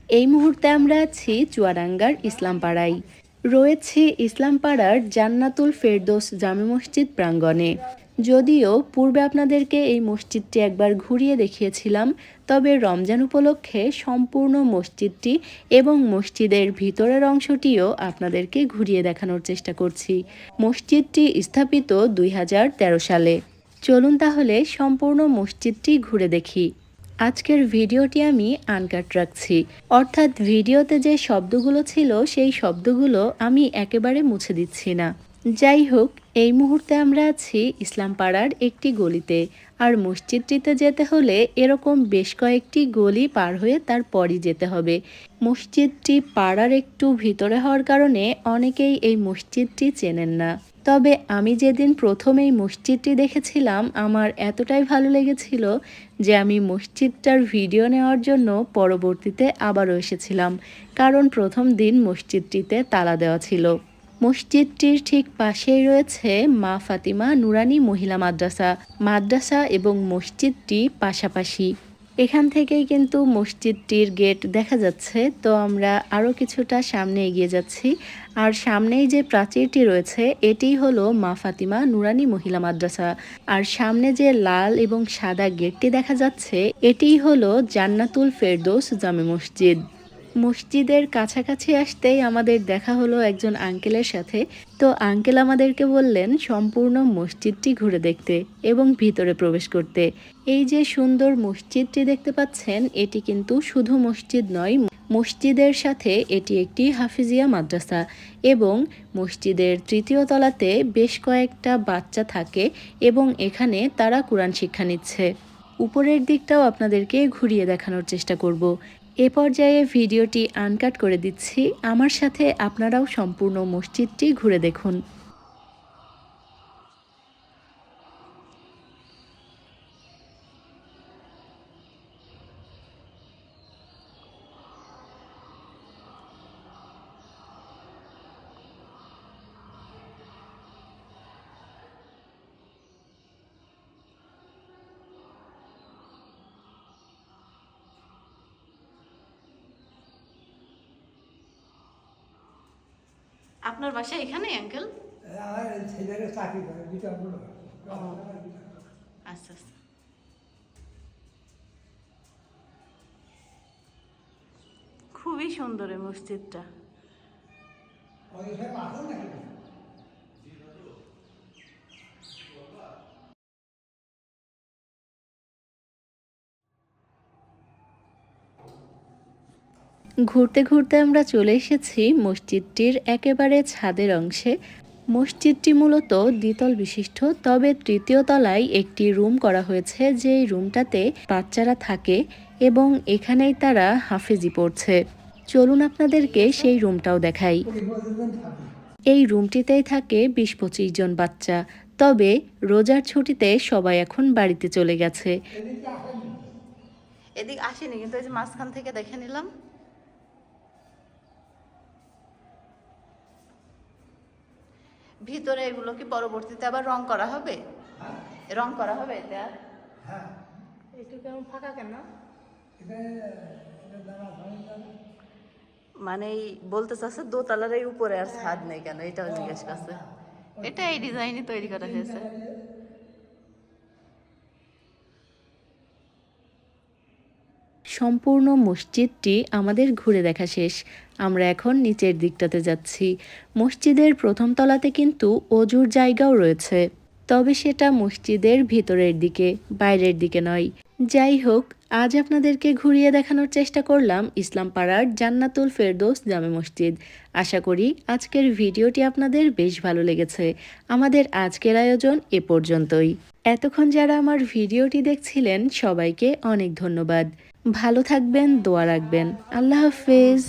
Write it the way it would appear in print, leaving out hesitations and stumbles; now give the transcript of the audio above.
এই মুহূর্তে আমরা আছি চুয়াডাঙ্গার ইসলামপাড়ায়। রয়েছি ইসলামপাড়ার জান্নাতুল ফেরদৌস জামে মসজিদ প্রাঙ্গণে। যদিও পূর্বে আপনাদেরকে এই মসজিদটি একবার ঘুরিয়ে দেখিয়েছিলাম, তবে রমজান উপলক্ষে সম্পূর্ণ মসজিদটি এবং মসজিদের ভিতরের অংশটিও আপনাদেরকে ঘুরিয়ে দেখানোর চেষ্টা করছি। মসজিদটি স্থাপিত 2013 সালে। চলুন তাহলে সম্পূর্ণ মসজিদটি ঘুরে দেখি। আজকের ভিডিওটি আমি আনকাট রাখছি, অর্থাৎ ভিডিওতে যে শব্দগুলো ছিল সেই শব্দগুলো আমি একেবারে মুছে দিচ্ছি না। যাই হোক, এই মুহূর্তে আমরা আছি ইসলামপাড়ার একটি গলিতে, আর মসজিদটিতে যেতে হলে এরকম বেশ কয়েকটি গলি পার হয়ে তারপরই যেতে হবে। মসজিদটি পাড়ার একটু ভিতরে হওয়ার কারণে অনেকেই এই মসজিদটি চেনেন না। তবে আমি যেদিন প্রথম এই মসজিদটি দেখেছিলাম, আমার এতটাই ভালো লেগেছিল যে আমি মসজিদটার ভিডিও নেওয়ার জন্য পরবর্তীতে আবারও এসেছিলাম, কারণ প্রথম দিন মসজিদটিতে তালা দেওয়া ছিল। মসজিদটির ঠিক পাশেই রয়েছে মা ফাতিমা নুরানি মহিলা মাদ্রাসা এবং মসজিদটি পাশাপাশি। এখান থেকেই কিন্তু মসজিদটির গেট দেখা যাচ্ছে। তো আমরা আরও কিছুটা সামনে এগিয়ে যাচ্ছি, আর সামনেই যে প্রাচীরটি রয়েছে এটিই হলো মা ফাতিমা নুরানি মহিলা মাদ্রাসা। আর সামনে যে লাল এবং সাদা গেটটি দেখা যাচ্ছে এটিই হলো জান্নাতুল ফেরদৌস জামে মসজিদ। মসজিদের কাছাকাছি আসতেই আমাদের দেখা হলো একজন আঙ্কেলের সাথে। তো আঙ্কেল আমাদেরকে বললেন সম্পূর্ণ মসজিদটি ঘুরে দেখতে এবং ভিতরে প্রবেশ করতে। এই যে সুন্দর মসজিদটি দেখতে পাচ্ছেন, এটি কিন্তু শুধু মসজিদ নয়, মসজিদের সাথে এটি একটি হাফিজিয়া মাদ্রাসা, এবং মসজিদের তৃতীয় তলাতে বেশ কয়েকটা বাচ্চা থাকে এবং এখানে তারা কোরআন শিক্ষা নিচ্ছে। উপরের দিকটাও আপনাদেরকে ঘুরিয়ে দেখানোর চেষ্টা করব। এ পর্যায়ে ভিডিওটি আনকাট করে দিচ্ছি, আমার সাথে আপনারাও সম্পূর্ণ মসজিদটি ঘুরে দেখুন। আপনার বাসা এখানে আঙ্কেল? আচ্ছা আচ্ছা। খুবই সুন্দর এই মসজিদটা। ঘুরতে ঘুরতে আমরা চলে এসেছি মসজিদটির একেবারে ছাদের অংশে। মসজিদটি মূলত দ্বিতল বিশিষ্ট, তবে তৃতীয় তলায় একটি রুম করা হয়েছে, যেই রুমটাতে বাচ্চারা থাকে এবং এখানেই তারা হাফেজি পড়ছে। চলুন আপনাদেরকে সেই রুমটাও দেখাই। এই রুমটিতেই থাকে 20-25 জন বাচ্চা। তবে রোজার ছুটিতে সবাই এখন বাড়িতে চলে গেছে। এদিক আসেনি, কিন্তু এই যে মাঝখান থেকে দেখে নিলাম। ভিতরে এগুলো কি পরবর্তীতে আবার রং করা হবে? রং করা হবে এতে? আর একটু কেমন ফাঁকা কেন? মানে বলতে চাচ্ছে দোতলার এই উপরে আর ছাদ নেই কেন, এটাও জিজ্ঞেস করছে। এটা এই ডিজাইনই তৈরি করা হয়েছে। সম্পূর্ণ মসজিদটি আমাদের ঘুরে দেখা শেষ। আমরা এখন নিচের দিকটাতে যাচ্ছি। মসজিদের প্রথম তলাতে কিন্তু অজুর জায়গাও রয়েছে, তবে সেটা মসজিদের ভিতরের দিকে, বাইরের দিকে নয়। যাই হোক, আজ আপনাদেরকে ঘুরিয়ে দেখানোর চেষ্টা করলাম ইসলামপাড়ার জান্নাতুল ফেরদৌস জামে মসজিদ। আশা করি আজকের ভিডিওটি আপনাদের বেশ ভালো লেগেছে। আমাদের আজকের আয়োজন এ পর্যন্তই। এতক্ষণ যারা আমার ভিডিওটি দেখছিলেন সবাইকে অনেক ধন্যবাদ। ভালো থাকবেন, দোয়া রাখবেন। আল্লাহ হাফেজ।